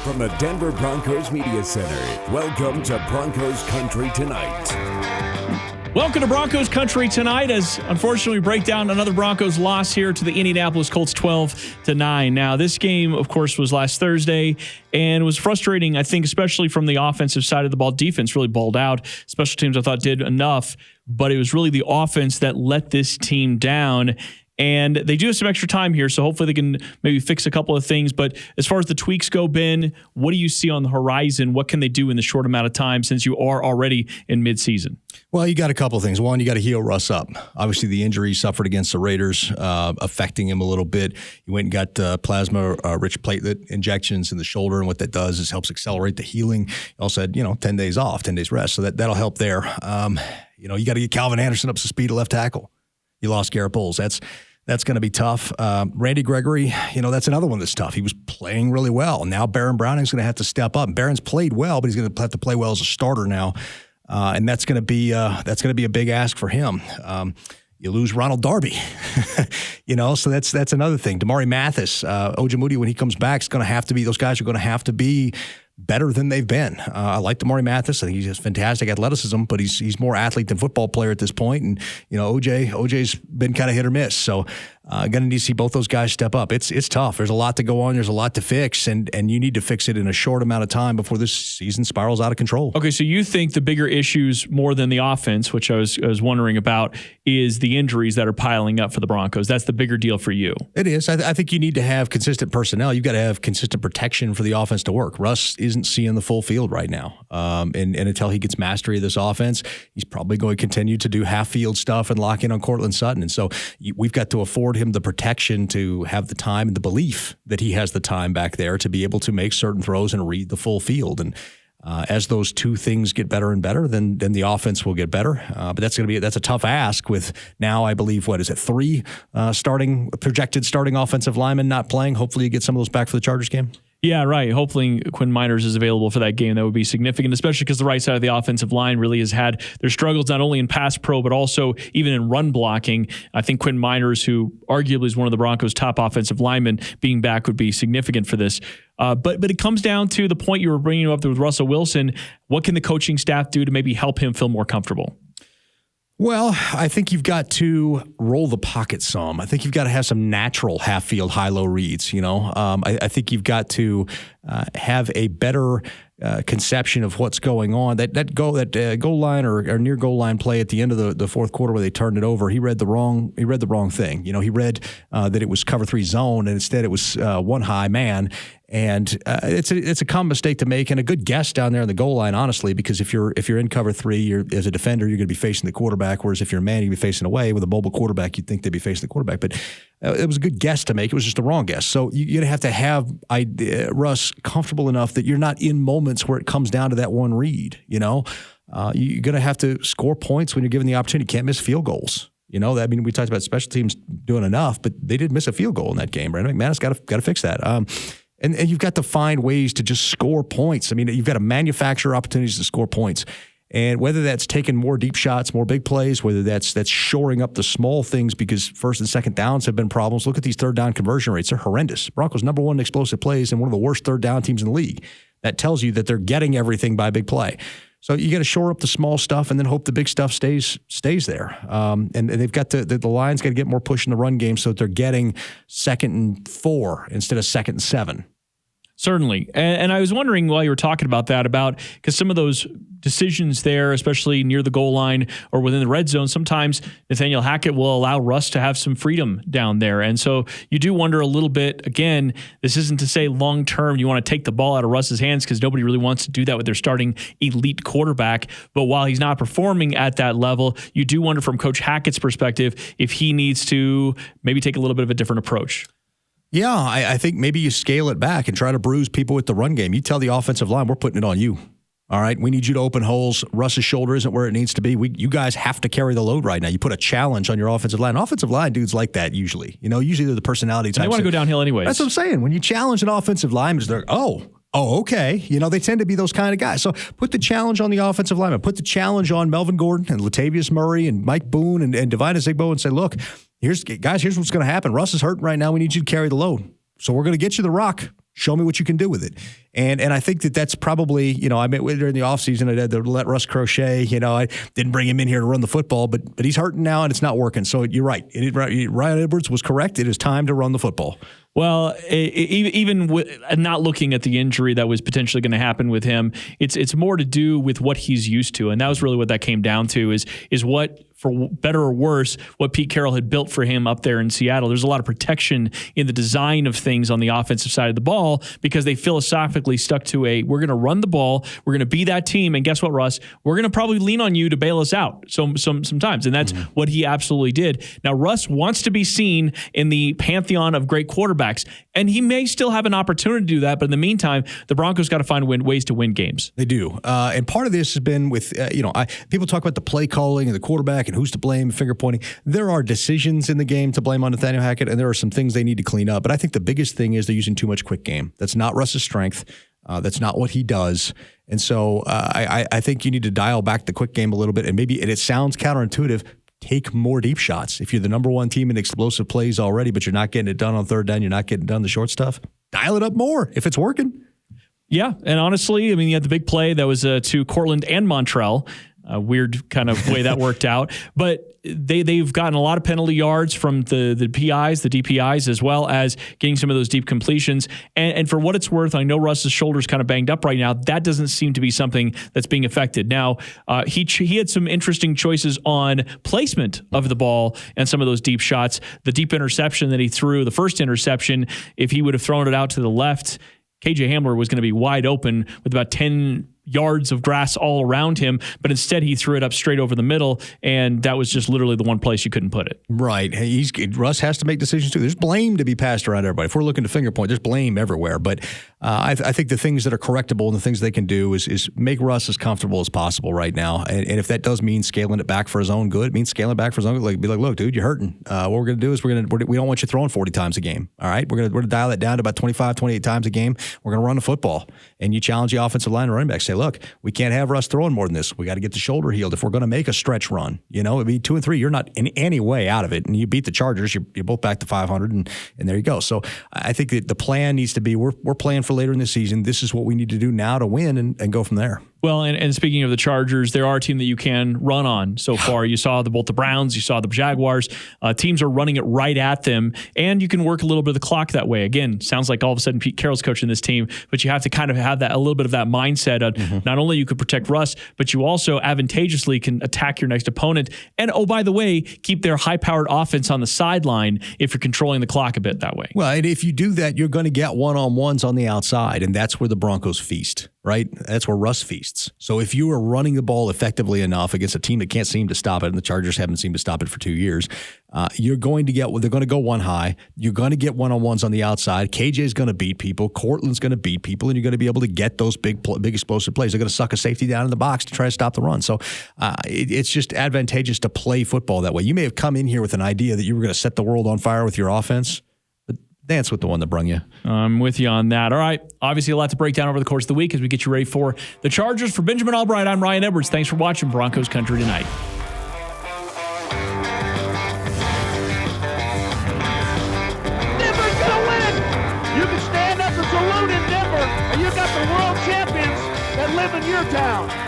From the Denver Broncos Media Center, welcome to Broncos Country Tonight. Welcome to Broncos Country Tonight, as unfortunately we break down another Broncos loss here to the Indianapolis Colts 12-9. Now, this game, of course, was last Thursday and was frustrating, I think, especially from the offensive side of the ball. Defense really balled out. Special teams, I thought, did enough, but it was really the offense that let this team down. And they do have some extra time here, so hopefully they can maybe fix a couple of things. But as far as the tweaks go, Ben, what do you see on the horizon? What can they do in the short amount of time since you are already in midseason? Well, you got a couple of things. One, you got to heal Russ up. Obviously, the injury he suffered against the Raiders affecting him a little bit. He went and got plasma-rich platelet injections in the shoulder, and what that does is helps accelerate the healing. He also had, 10 days off, 10 days rest, so that'll help there. You got to get Calvin Anderson up to speed at left tackle. You lost Garrett Bowles. That's going to be tough. Randy Gregory, that's another one that's tough. He was playing really well. Now Baron Browning's going to have to step up. Baron's played well, but he's going to have to play well as a starter now, and that's going to be a big ask for him. You lose Ronald Darby, so that's another thing. Damari Mathis, Ojemudia, when he comes back, is going to have to be. Those guys are going to have to be better than they've been. I like Damari Mathis. I think he's just fantastic athleticism, but he's more athlete than football player at this point. And OJ's been kind of hit or miss. So going to need to see both those guys step up. It's tough. There's a lot to go on. There's a lot to fix, and you need to fix it in a short amount of time before this season spirals out of control. Okay, so you think the bigger issues more than the offense, which I was wondering about, is the injuries that are piling up for the Broncos. That's the bigger deal for you. It is. I think you need to have consistent personnel. You've got to have consistent protection for the offense to work. Russ isn't seeing the full field right now. And until he gets mastery of this offense, he's probably going to continue to do half-field stuff and lock in on Cortland Sutton. And so we've got to afford him the protection to have the time and the belief that he has the time back there to be able to make certain throws and read the full field. And as those two things get better and better, then the offense will get better. But that's a tough ask with now, I believe, 3 projected starting offensive linemen not playing. Hopefully you get some of those back for the Chargers game. Yeah, right. Hopefully Quinn Miners is available for that game. That would be significant, especially because the right side of the offensive line really has had their struggles not only in pass pro, but also even in run blocking. I think Quinn Miners, who arguably is one of the Broncos' top offensive linemen, being back would be significant for this. But it comes down to the point you were bringing up with Russell Wilson. What can the coaching staff do to maybe help him feel more comfortable? Well, I think you've got to roll the pocket some. I think you've got to have some natural half-field, high-low reads, I think you've got to have a better conception of what's going on. That goal line or near goal line play at the end of the fourth quarter where they turned it over, he read the wrong thing. He read that it was cover 3 zone, and instead it was one high man. And it's a common mistake to make, and a good guess down there in the goal line, honestly, because if you're in cover 3, as a defender, you're going to be facing the quarterback, whereas if you're a man, you're going to be facing away. With a mobile quarterback, you'd think they'd be facing the quarterback. But it was a good guess to make. It was just the wrong guess. So you're going to have Russ comfortable enough that you're not in moments where it comes down to that one read. You're going to have to score points when you're given the opportunity. You can't miss field goals. We talked about special teams doing enough, but they did miss a field goal in that game. Brandon McManus got to fix that. And you've got to find ways to just score points. You've got to manufacture opportunities to score points. And whether that's taking more deep shots, more big plays, whether that's shoring up the small things because first and second downs have been problems. Look at these third down conversion rates. They're horrendous. Broncos number 1 in explosive plays and one of the worst third down teams in the league. That tells you that they're getting everything by big play. So you got to shore up the small stuff and then hope the big stuff stays there. And they've got the line's got to get more push in the run game so that they're getting 2nd and 4 instead of 2nd and 7. Certainly. And I was wondering while you were talking about that, because some of those decisions there, especially near the goal line or within the red zone, sometimes Nathaniel Hackett will allow Russ to have some freedom down there. And so you do wonder a little bit, again, this isn't to say long-term you want to take the ball out of Russ's hands because nobody really wants to do that with their starting elite quarterback. But while he's not performing at that level, you do wonder from Coach Hackett's perspective if he needs to maybe take a little bit of a different approach. Yeah, I think maybe you scale it back and try to bruise people with the run game. You tell the offensive line, we're putting it on you. All right, we need you to open holes. Russ's shoulder isn't where it needs to be. You guys have to carry the load right now. You put a challenge on your offensive line. Offensive line dudes like that usually. Usually they're the personality types. They want to go downhill anyways. That's what I'm saying. When you challenge an offensive lineman, they're okay. They tend to be those kind of guys. So put the challenge on the offensive lineman. Put the challenge on Melvin Gordon and Latavius Murray and Mike Boone and Divine Azigbo and say, look, here's what's going to happen. Russ is hurting right now. We need you to carry the load. So we're going to get you the rock. Show me what you can do with it. And I think that's probably, I mean, during the offseason, I had to let Russ Crochet, I didn't bring him in here to run the football, but he's hurting now and it's not working. So you're right. Ryan Edwards was correct. It is time to run the football. Well, even with not looking at the injury that was potentially going to happen with him, it's more to do with what he's used to, and that was really what that came down to. Is what, for better or worse, what Pete Carroll had built for him up there in Seattle. There's a lot of protection in the design of things on the offensive side of the ball because they philosophically stuck to we're going to run the ball, we're going to be that team, and guess what, Russ? We're going to probably lean on you to bail us out sometimes, and that's what he absolutely did. Now, Russ wants to be seen in the pantheon of great quarterbacks. And he may still have an opportunity to do that, but in the meantime, the Broncos got to find ways to win games. They do. And part of this has been with, people talk about the play calling and the quarterback and who's to blame, finger pointing. There are decisions in the game to blame on Nathaniel Hackett, and there are some things they need to clean up. But I think the biggest thing is they're using too much quick game. That's not Russ's strength. That's not what he does. And so I think you need to dial back the quick game a little bit. And maybe it sounds counterintuitive. Take more deep shots. If you're the number one team in explosive plays already, but you're not getting it done on third down, you're not getting done the short stuff, dial it up more if it's working. Yeah, and honestly, I mean, you had the big play that was to Cortland and Montrell. A weird kind of way that worked out. But they've gotten a lot of penalty yards from the PIs, the DPIs, as well as getting some of those deep completions. And for what it's worth, I know Russ's shoulder's kind of banged up right now. That doesn't seem to be something that's being affected. Now, he had some interesting choices on placement of the ball and some of those deep shots. The deep interception that he threw, the first interception, if he would have thrown it out to the left, KJ Hamler was going to be wide open with about 10 yards of grass all around him, but instead he threw it up straight over the middle, and that was just literally the one place you couldn't put it. Right. Russ has to make decisions too. There's blame to be passed around everybody. If we're looking to finger point, there's blame everywhere. But I think the things that are correctable and the things they can do is make Russ as comfortable as possible right now. And if that does mean scaling it back for his own good, it means scaling it back for his own good. Be like, look, dude, you're hurting. What we're going to do is we don't want you throwing 40 times a game. All right. We're going to dial that down to about 25, 28 times a game. We're going to run the football. And you challenge the offensive line and running back. Say, look, we can't have Russ throwing more than this. We got to get the shoulder healed. If we're going to make a stretch run, it'd be 2 and 3. You're not in any way out of it. And you beat the Chargers. You're both back to 500, and there you go. So I think that the plan needs to be we're playing for later in the season. This is what we need to do now to win and go from there. Well, and speaking of the Chargers, there are a team that you can run on so far. You saw both the Browns, you saw the Jaguars. Teams are running it right at them, and you can work a little bit of the clock that way. Again, sounds like all of a sudden Pete Carroll's coaching this team, but you have to kind of have a little bit of that mindset of not only you could protect Russ, but you also advantageously can attack your next opponent. And, oh, by the way, keep their high-powered offense on the sideline if you're controlling the clock a bit that way. Well, and if you do that, you're going to get one-on-ones on the outside, and that's where the Broncos feast. Right? That's where Russ feasts. So if you are running the ball effectively enough against a team that can't seem to stop it, and the Chargers haven't seemed to stop it for 2 years, they're going to go one high. You're going to get one-on-ones on the outside. KJ's going to beat people. Cortland's going to beat people, and you're going to be able to get those big explosive plays. They're going to suck a safety down in the box to try to stop the run. So it's just advantageous to play football that way. You may have come in here with an idea that you were going to set the world on fire with your offense. Dance with the one that brung you. I'm with you on that. All right. Obviously, a lot to break down over the course of the week as we get you ready for the Chargers. For Benjamin Allbright, I'm Ryan Edwards. Thanks for watching Broncos Country Tonight. Denver's going to win. You can stand up and salute in Denver, and you got the world champions that live in your town.